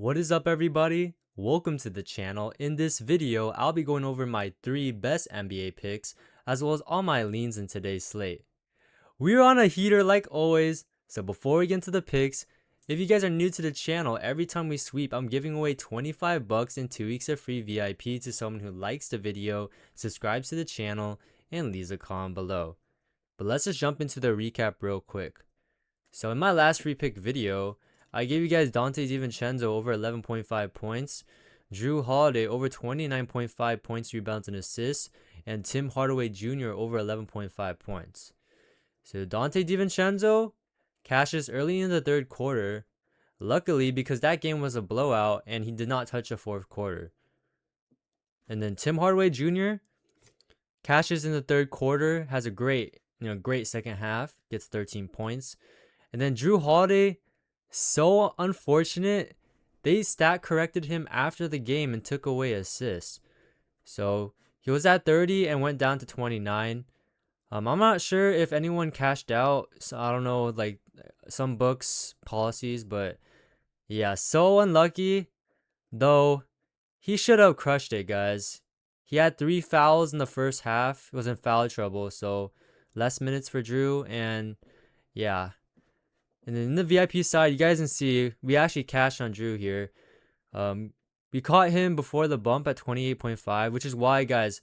What is up, everybody? Welcome to the channel. In this video, I'll be going over my 3 best NBA picks as well as all my leans in today's slate. We're on a heater like always, so before we get into the picks, if you guys are new to the channel, every time we sweep, I'm giving away 25 bucks and 2 weeks of free VIP to someone who likes the video, subscribes to the channel, and leaves a comment below. But let's just jump into the recap real quick. So in my last free pick video, I gave you guys Dante DiVincenzo over 11.5 points, Drew Holiday over 29.5 points, rebounds, and assists, and Tim Hardaway Jr. over 11.5 points. So Dante DiVincenzo cashes early in the third quarter, luckily because that game was a blowout and he did not touch the fourth quarter. And then Tim Hardaway Jr. cashes in the third quarter, has a great second half, gets 13 points. And then Drew Holiday, so unfortunate, they stat corrected him after the game and took away assists. So he was at 30 and went down to 29. I'm not sure if anyone cashed out. So I don't know, like some books policies, but yeah, so unlucky. Though he should have crushed it, guys. He had 3 fouls in the first half. He was in foul trouble, so less minutes for Drew, and yeah. And then in the VIP side, you guys can see we actually cashed on Drew here. We caught him before the bump at 28.5, which is why, guys,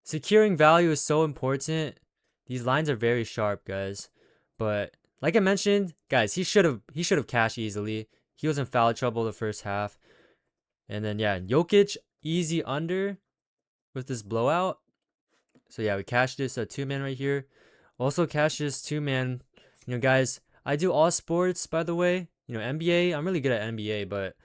securing value is so important. These lines are very sharp, guys. But like I mentioned, guys, he should have cashed easily. He was in foul trouble the first half. And then yeah, Jokic easy under with this blowout. So yeah, we cashed this 2-man right here. Also cashed this 2-man. Guys, I do all sports, by the way. NBA, I'm really good at NBA, but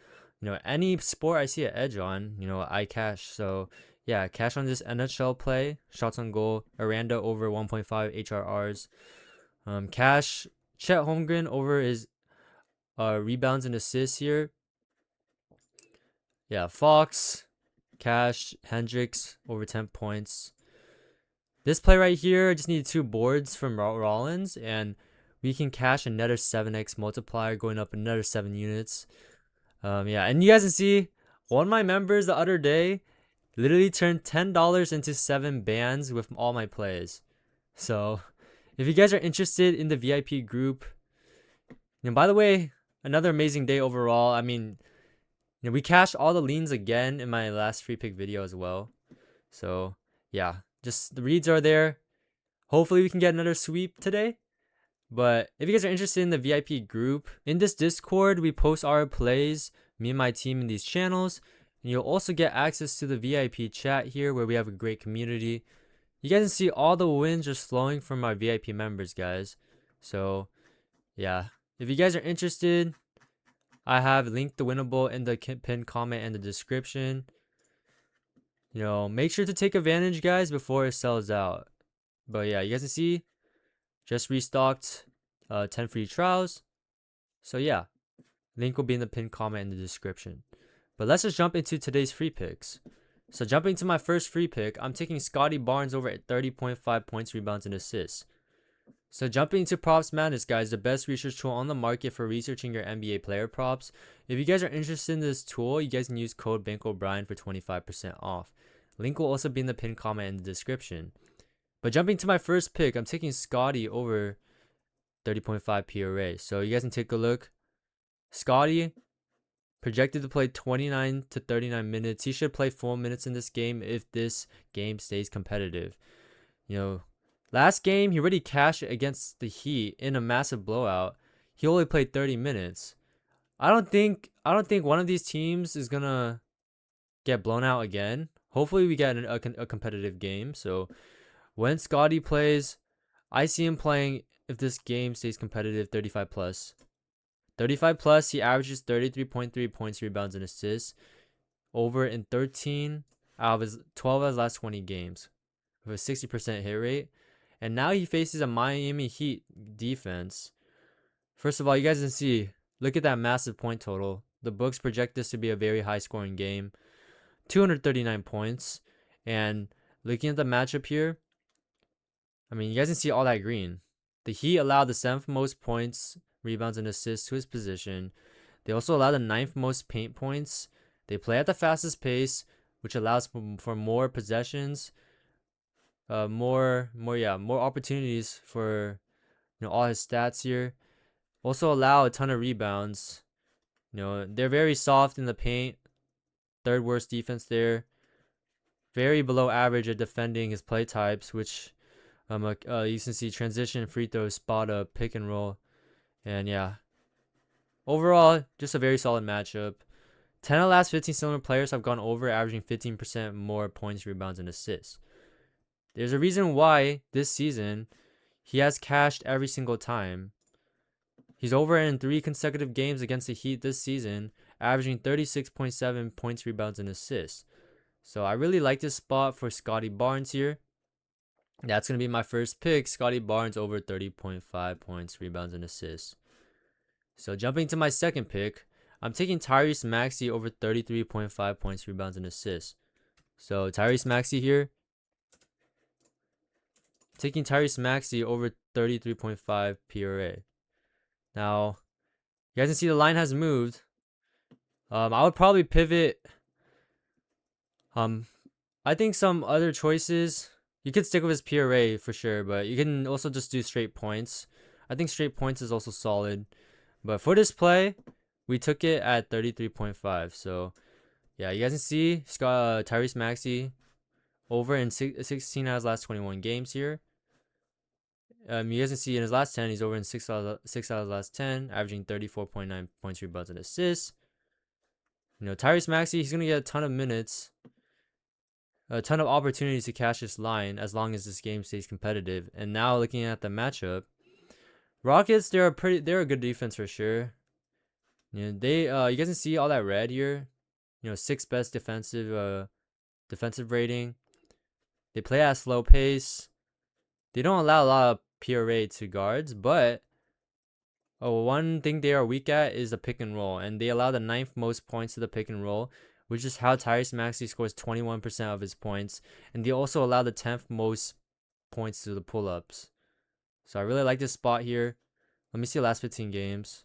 any sport I see an edge on, I cash. So yeah, cash on this NHL play, shots on goal, Aranda over 1.5 HRRs. Cash Chet Holmgren over his rebounds and assists here. Yeah, Fox, cash Hendricks over 10 points. This play right here, I just need 2 boards from Rollins, and we can cash another 7x multiplier, going up another 7 units. Yeah, and you guys can see one of my members the other day literally turned $10 into 7 bands with all my plays. So if you guys are interested in the VIP group, by the way, another amazing day overall. I mean, we cashed all the leans again in my last free pick video as well. So yeah, just the reads are there. Hopefully we can get another sweep today. But if you guys are interested in the VIP group, in this Discord, we post our plays, me and my team in these channels. And you'll also get access to the VIP chat here where we have a great community. You guys can see all the wins just flowing from our VIP members, guys. So, yeah. If you guys are interested, I have linked the winnable in the pinned comment and the description. Make sure to take advantage, guys, before it sells out. But yeah, you guys can see, just restocked 10 free trials. So yeah, link will be in the pinned comment in the description. But let's just jump into today's free picks. So jumping to my first free pick, I'm taking Scottie Barnes over at 30.5 points, rebounds, and assists. So jumping into Props Madness, guys, the best research tool on the market for researching your NBA player props. If you guys are interested in this tool, you guys can use code bankroll for 25% off. Link will also be in the pinned comment in the description. But jumping to my first pick, I'm taking Scottie over 30.5 PRA. So you guys can take a look. Scottie projected to play 29 to 39 minutes. He should play 4 minutes in this game if this game stays competitive. Last game he already cashed against the Heat in a massive blowout. He only played 30 minutes. I don't think one of these teams is gonna get blown out again. Hopefully we get a competitive game. So when Scottie plays, I see him playing, if this game stays competitive, 35 plus. 35 plus, he averages 33.3 points, rebounds, and assists over in 13 out of his 12 of his last 20 games with a 60% hit rate. And now he faces a Miami Heat defense. First of all, you guys can see, look at that massive point total. The books project this to be a very high scoring game. 239 points. And looking at the matchup here, I mean, you guys can see all that green. The Heat allowed the 7th most points, rebounds, and assists to his position. They also allow the 9th most paint points. They play at the fastest pace, which allows for more possessions, more opportunities for all his stats here. Also allow a ton of rebounds. They're very soft in the paint. Third worst defense there. Very below average at defending his play types, which you can see transition, free throw, spot up, pick and roll, and yeah. Overall, just a very solid matchup. 10 of the last 15 similar players have gone over, averaging 15% more points, rebounds, and assists. There's a reason why this season he has cashed every single time. He's over in 3 consecutive games against the Heat this season, averaging 36.7 points, rebounds, and assists. So I really like this spot for Scottie Barnes here. That's going to be my first pick. Scottie Barnes over 30.5 points, rebounds, and assists. So jumping to my second pick, I'm taking Tyrese Maxey over 33.5 points, rebounds, and assists. So Tyrese Maxey here. Taking Tyrese Maxey over 33.5 PRA. Now, you guys can see the line has moved. I would probably pivot. I think some other choices. You could stick with his PRA for sure, but you can also just do straight points. I think straight points is also solid. But for this play, we took it at 33.5. So, yeah, you guys can see Tyrese Maxey over in 16 out of his last 21 games here. You guys can see in his last 10, he's over in 6 out of his last 10, averaging 34.9 points, rebounds, and assists. Tyrese Maxey, he's going to get a ton of minutes, a ton of opportunities to cash this line as long as this game stays competitive. And now looking at the matchup, Rockets, they're a good defense for sure. You guys can see all that red here. 6th best defensive rating. They play at a slow pace. They don't allow a lot of PRA to guards, but one thing they are weak at is the pick and roll, and they allow the 9th most points to the pick and roll, which is how Tyrese Maxey scores 21% of his points, and they also allow the 10th most points to the pull-ups. So I really like this spot here. Let me see the last 15 games.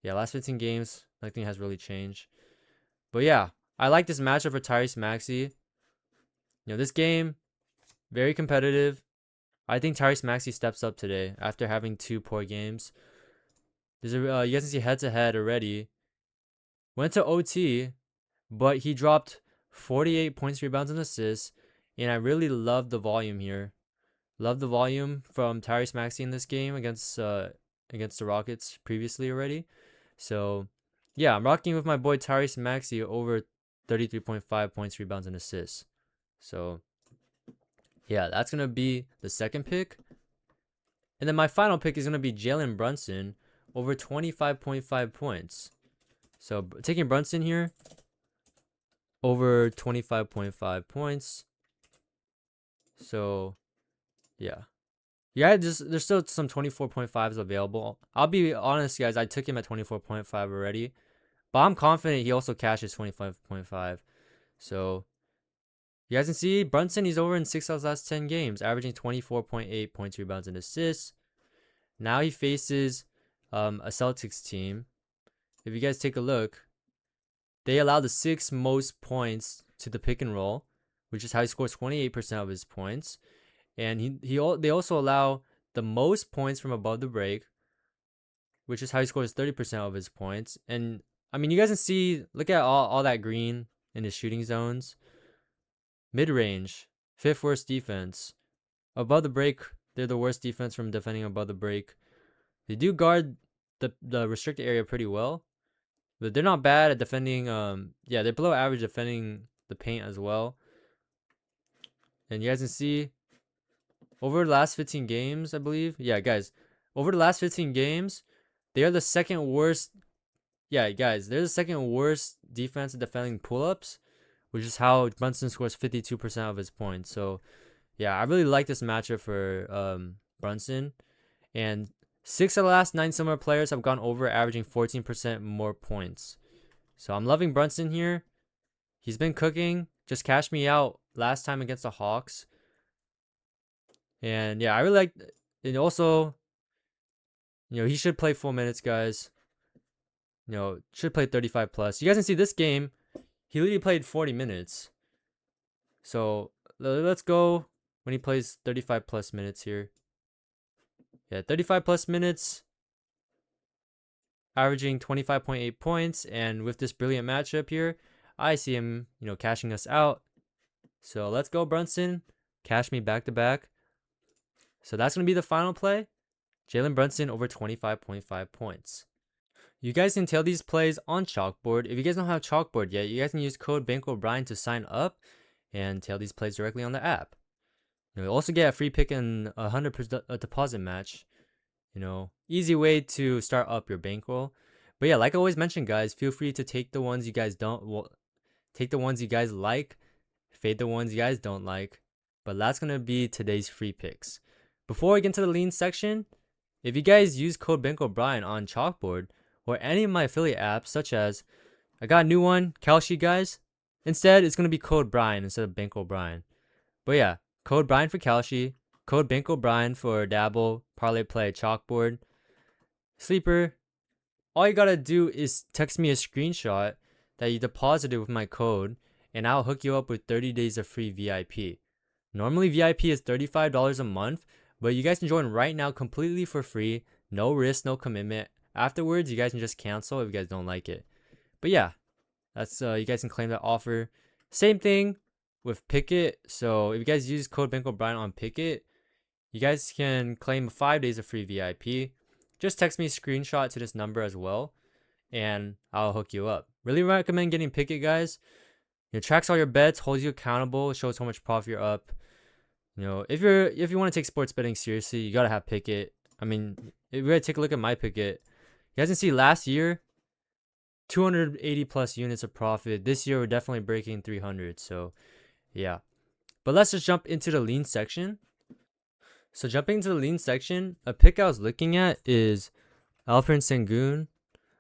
Yeah, last 15 games, nothing has really changed. But yeah, I like this matchup for Tyrese Maxey. This game, very competitive. I think Tyrese Maxey steps up today after having 2 poor games. There's you guys can see head-to-head already. Went to OT, but he dropped 48 points, rebounds, and assists. And I really love the volume here. Love the volume from Tyrese Maxey in this game against the Rockets previously already. So, yeah, I'm rocking with my boy Tyrese Maxey over 33.5 points, rebounds, and assists. So, yeah, that's going to be the second pick. And then my final pick is going to be Jaylen Brunson over 25.5 points. So, taking Brunson here over 25.5 points. So, yeah. Yeah, there's still some 24.5s available. I'll be honest, guys, I took him at 24.5 already. But I'm confident he also cashes 25.5. So, you guys can see Brunson, he's over in 6 of his last 10 games, averaging 24.8 points, rebounds, and assists. Now he faces a Celtics team. If you guys take a look, they allow the 6th most points to the pick and roll, which is how he scores 28% of his points. And they also allow the most points from above the break, which is how he scores 30% of his points. And I mean, you guys can see, look at all that green in his shooting zones. Mid-range, 5th worst defense. Above the break, they're the worst defense from defending above the break. They do guard the restricted area pretty well, but they're not bad at defending. They're below average defending the paint as well. And you guys can see over the last 15 games, I believe. Yeah, guys, over the last 15 games, they are the 2nd worst. Yeah, guys, they're the 2nd worst defense at defending pull-ups, which is how Brunson scores 52% of his points. So, yeah, I really like this matchup for Brunson. And 6 of the last 9 similar players have gone over, averaging 14% more points. So I'm loving Brunson here. He's been cooking. Just cashed me out last time against the Hawks. And yeah, I really like it. Also, he should play full minutes, guys. should play 35 plus. You guys can see this game, he literally played 40 minutes. So let's go when he plays 35 plus minutes here. Yeah, 35 plus minutes, averaging 25.8 points. And with this brilliant matchup here, I see him, cashing us out. So let's go, Brunson. Cash me back to back. So that's going to be the final play. Jaylen Brunson over 25.5 points. You guys can tell these plays on Chalkboard. If you guys don't have Chalkboard yet, you guys can use code bankroll to sign up and tail these plays directly on the app. You'll also get a free pick and 100% deposit match. Easy way to start up your bankroll. But yeah, like I always mention, guys, feel free to take the ones you guys take the ones you guys like, fade the ones you guys don't like. But that's gonna be today's free picks. Before we get into the lean section, if you guys use code bankroll on Chalkboard or any of my affiliate apps, such as I got a new one, Kalshi, guys. Instead, it's gonna be code Brian instead of bankroll Brian. But yeah, code Brian for Kalshi, code bankroll Brian for Dabble, Parlay Play, Chalkboard, Sleeper. All you gotta do is text me a screenshot that you deposited with my code, and I'll hook you up with 30 days of free VIP. Normally VIP is $35 a month, but you guys can join right now completely for free, no risk, no commitment. Afterwards, you guys can just cancel if you guys don't like it. But yeah, that's you guys can claim that offer. Same thing with Picket. So if you guys use code bankroll on Picket, you guys can claim 5 days of free VIP. Just text me a screenshot to this number as well, and I'll hook you up. Really recommend getting Picket, guys. It tracks all your bets, holds you accountable, shows how much profit you're up. If you want to take sports betting seriously, you gotta have Picket. I mean, if you gotta take a look at my Picket, you guys can see last year, 280 plus units of profit. This year we're definitely breaking 300. So yeah, but let's just jump into the lean section. So jumping into the lean section, a pick I was looking at is Alperen Sengun.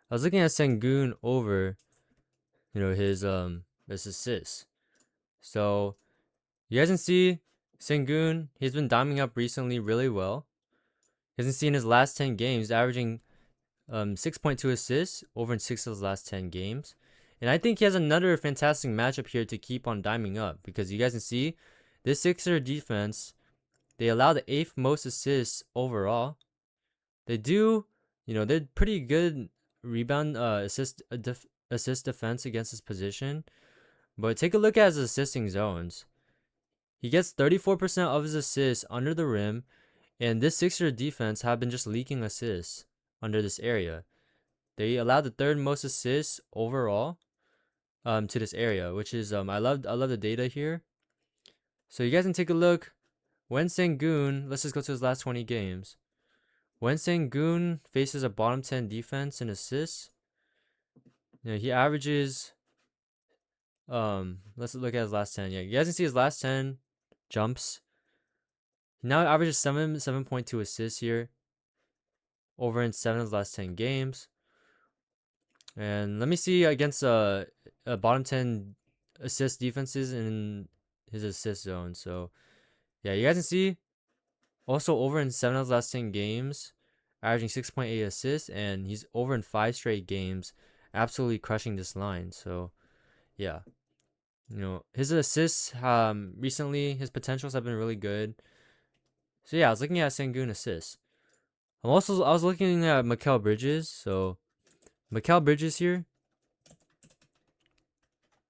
I was looking at Sengun over, his assists. So you guys can see Sengun, he's been diming up recently really well. You guys can see in his last 10 games, averaging 6.2 assists over in 6 of his last 10 games. And I think he has another fantastic matchup here to keep on diming up, because you guys can see this Sixer defense, they allow the 8th most assists overall. They do, they're pretty good rebound assist defense against his position. But take a look at his assisting zones. He gets 34% of his assists under the rim, and this Sixer defense have been just leaking assists under this area. They allow the 3rd most assists overall to this area, which is I love the data here. So you guys can take a look. When Sengun, let's just go to his last 20 games. When Sengun faces a bottom 10 defense in assists, he averages let's look at his last 10. Yeah, you guys can see his last 10 jumps. He now averages 7.2 assists here over in 7 of his last 10 games. And let me see against a bottom 10 assist defenses in his assist zone. So yeah, you guys can see also over in 7 of his last 10 games, averaging 6.8 assists, and he's over in 5 straight games, absolutely crushing this line. So yeah, his assists recently, his potentials have been really good. So yeah, I was looking at Sengun assists. I was looking at Mikal Bridges. So Mikal Bridges here.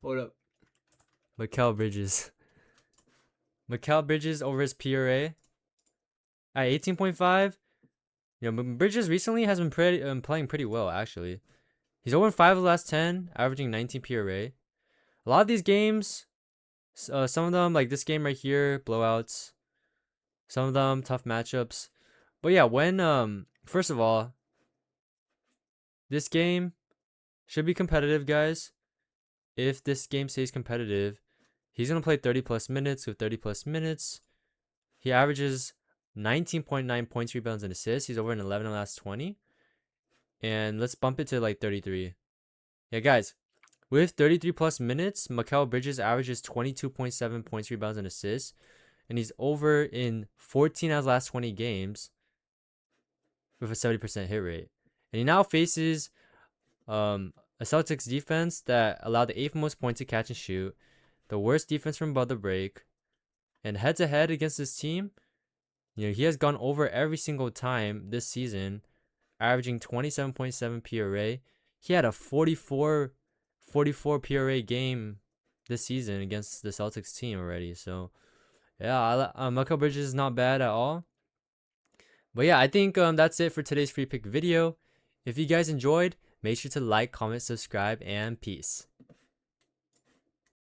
Hold up. Mikal Bridges. Mikal Bridges over his PRA at 18.5. Bridges recently has been playing pretty well, actually. He's over 5 of the last 10, averaging 19 PRA. A lot of these games, some of them, like this game right here, blowouts. Some of them, tough matchups. But yeah, when, first of all, this game should be competitive, guys. If this game stays competitive, he's going to play 30 plus minutes. With 30 plus minutes, he averages 19.9 points, rebounds, and assists. He's over in 11 of the last 20. And let's bump it to like 33. Yeah, guys, with 33 plus minutes, Mikal Bridges averages 22.7 points, rebounds, and assists. And he's over in 14 out of the last 20 games with a 70% hit rate. And he now faces A Celtics defense that allowed the 8th most points to catch and shoot, the worst defense from above the break, and head to head against this team, he has gone over every single time this season, averaging 27.7 PRA. He had a 44 PRA game this season against the Celtics team already. So yeah, Mikal Bridges is not bad at all. But yeah, I think that's it for today's free pick video. If you guys enjoyed, make sure to like, comment, subscribe, and peace.